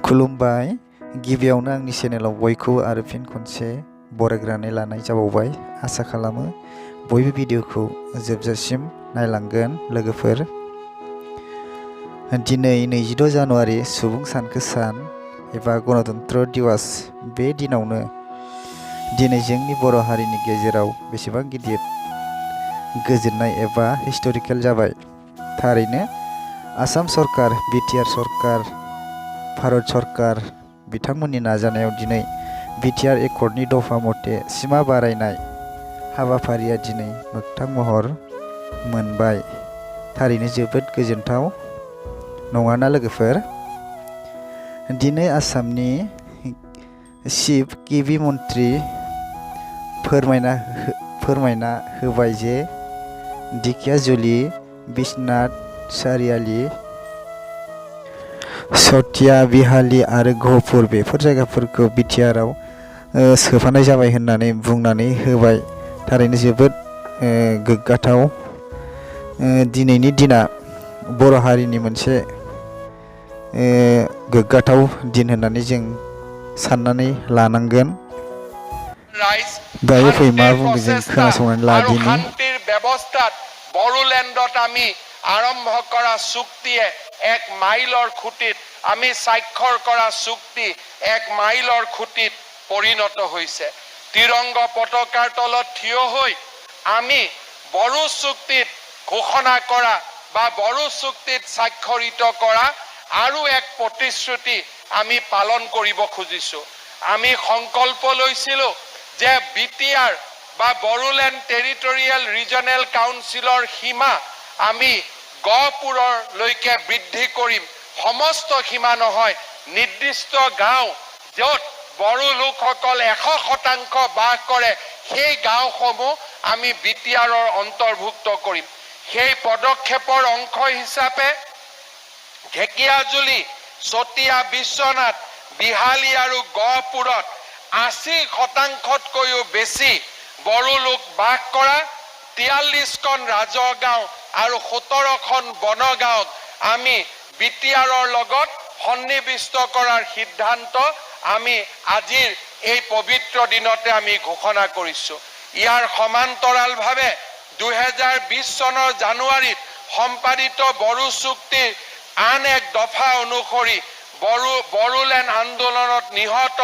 खुलुमबाय गिबियावनो आंनि चेनेलाव बयखौबो आरो फिन खनसे बरायग्रोनानै लानाय जाबावबाय। आसा खालामो बयबो भिडिअखौ जोबजासिम नायलांगोन लोगोफोर। दिनै 26 जानुवारि सुबुं सानखो सान एबा गणतन्त्र दिवस। बे दिनावनो दिनै जोंनि बर' हारिनि गेजेराव बेसेबां गिदिर गोजोननाय एबा हिस्टरिकेल जाबाय। थारैनो आसाम सरकार, बिटिआर सरकार, भारत सरकार बिथांमोननि नाजानायाव दिनै बिटिआर एकर्डनि दफा मथे सिमा बारायनाय हाबाफारिया दिनै मोगथां महर मोनबाय। थारैनो जोबोद गोजोनथाव नङाना लोगोफोर? दिनै आसामनि चिफ गिबि मन्थ्रि फोरमायना होबाय जे ढेकियाजुलि, बिश्वनाथ चारियाली, चटिया, बिहाली आरो गहपुर बेफोर जायगाफोरखौ बिटिआरआव सोफानाय जाबाय होननानै बुंनानै होबाय। थारैनो जोबोद गोग्गाथाव। दिनैनि दिना बर' हारिनि मोनसे गोग्गाथाव दिन होननानै जों साननानै लानांगोन। दायो फै मा बुंदों जों खोनासंनानै लादिनि। শান্তিৰ ব্যৱস্থাত বড়োলেণ্ডত আমি আৰম্ভ কৰা চুক্তিয়ে এক মাইলৰ খুঁটিত, আমি স্বাক্ষৰ কৰা চুক্তি এক মাইলৰ খুঁটিত পৰিণত হৈছে। তিৰংগ পতাকাৰ তলত থিয় হৈ আমি বড়ো চুক্তিত ঘোষণা কৰা বা বড়ো চুক্তিত স্বাক্ষৰিত কৰা আৰু এক প্ৰতিশ্ৰুতি আমি পালন কৰিব খুজিছো। আমি সংকল্প লৈছিলো যে বিটিআৰ বা বড়োলেণ্ড টেৰিটৰিয়েল ৰিজনেল কাউন্সিলৰ সীমা আমি গহপুৰলৈকে বৃদ্ধি কৰিম। সমস্ত সীমা নহয়, নিৰ্দিষ্ট গাঁও য'ত বড়ো লোকসকল 100% বাস কৰে সেই গাঁওসমূহ আমি বিটিআৰৰ অন্তৰ্ভুক্ত কৰিম। সেই পদক্ষেপৰ অংশ হিচাপে ঢেকিয়াজুলি, চতিয়া, বিশ্বনাথ, বিহালী আৰু গহপুৰত 80%তকৈও বেছি বড়ো লোক বাস কৰা 43খন ৰাজহ গাঁও আৰু 17খন বনগাঁৱত আমি বিটিআৰৰ লগত সন্নিৱিষ্ট কৰাৰ সিদ্ধান্ত আমি আজিৰ এই পবিত্ৰ দিনতে আমি ঘোষণা কৰিছো। ইয়াৰ সমান্তৰালভাৱে 2020 চনৰ জানুৱাৰীত সম্পাদিত বড়ো চুক্তিৰ আন এক দফা অনুসৰি বড়োলেণ্ড আন্দোলনত নিহত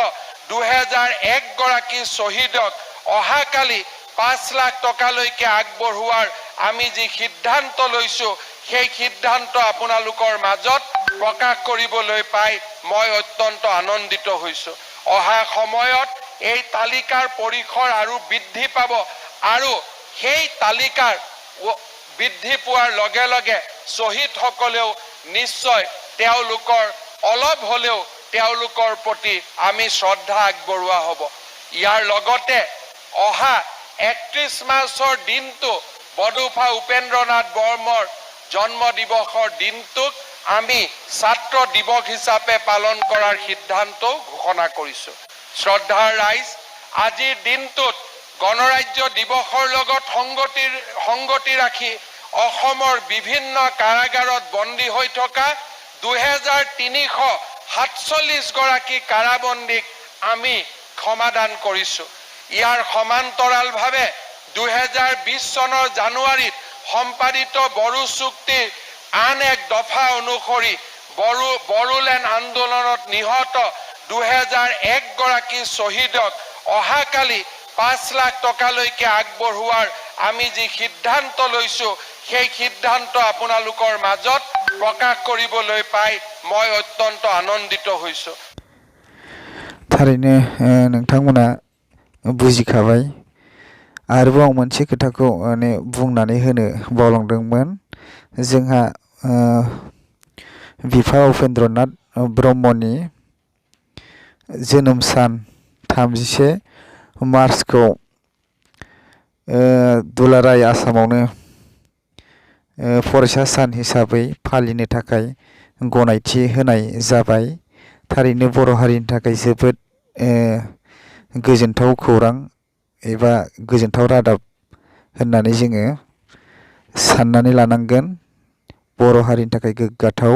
2001 গৰাকী শ্বহীদক অহাকালি 5 লাখ টকালৈকে আগবঢ়োৱাৰ আমি যি সিদ্ধান্ত লৈছো সেই সিদ্ধান্ত আপোনালোকৰ মাজত প্ৰকাশ কৰিবলৈ পাই মই অত্যন্ত আনন্দিত হৈছো। অহা সময়ত এই তালিকাৰ পৰিসৰ আৰু বৃদ্ধি পাব আৰু সেই তালিকাৰ বৃদ্ধি পোৱাৰ লগে লগে শ্বহীদসকলেও নিশ্চয় তেওঁলোকৰ অলপ হ'লেও তেওঁলোকৰ প্ৰতি আমি শ্ৰদ্ধা আগবঢ়োৱা হ'ব। ইয়াৰ লগতে অহা 31 মাৰ্চৰ দিনটো বডোফা উপেন্দ্ৰনাথ বৰ্মৰ জন্ম দিৱসৰ দিনটোক আমি ছাত্ৰ দিৱস হিচাপে পালন কৰাৰ সিদ্ধান্ত ঘোষণা কৰিছো। শ্ৰদ্ধাৰ ৰাইজ, আজিৰ দিনটোত গণৰাজ্য দিৱসৰ লগত সংগতি ৰাখি অসমৰ বিভিন্ন কাৰাগাৰত বন্দী হৈ থকা 2347 গৰাকী কাৰাবন্দীক আমি ক্ষমাদান কৰিছো। ইয়াৰ সমান্তৰালভাৱে 2020 চনৰ জানুৱাৰীত সম্পাদিত বড়ো চুক্তিৰ আন এক দফা অনুসৰি বড়োলেণ্ড আন্দোলনত নিহত 2001 গৰাকী শ্বহীদক অহাকালি 5 লাখ টকালৈকে আগবঢ়োৱাৰ আমি যি সিদ্ধান্ত লৈছো সেই সিদ্ধান্ত আপোনালোকৰ মাজত প্ৰকাশ কৰিবলৈ পাই মই অত্যন্ত আনন্দিত হৈছো। थारैनो नोंथांमोना बुजिखाबाय। आरोबाव मोनसे खोथाखौ बुंनानै होनो बावलांदोंमोन। जोंहा बिफा उपेन्द्रनाथ ब्रह्मनि जोनोम सान 31 मार्चखौ दुलाराय आसामावनो फरायसा सान हिसाबै फालिनो थाखाय गनायथि होनाय जाबाय। थारैनो बर' हारिनि थाखाय जोबोद गोजोनथाव खौरां एबा गोजोनथाव रादाब होननानै जोङो साननानै लानांगोन। बर' हारिनि थाखाय गोग्गाथाव।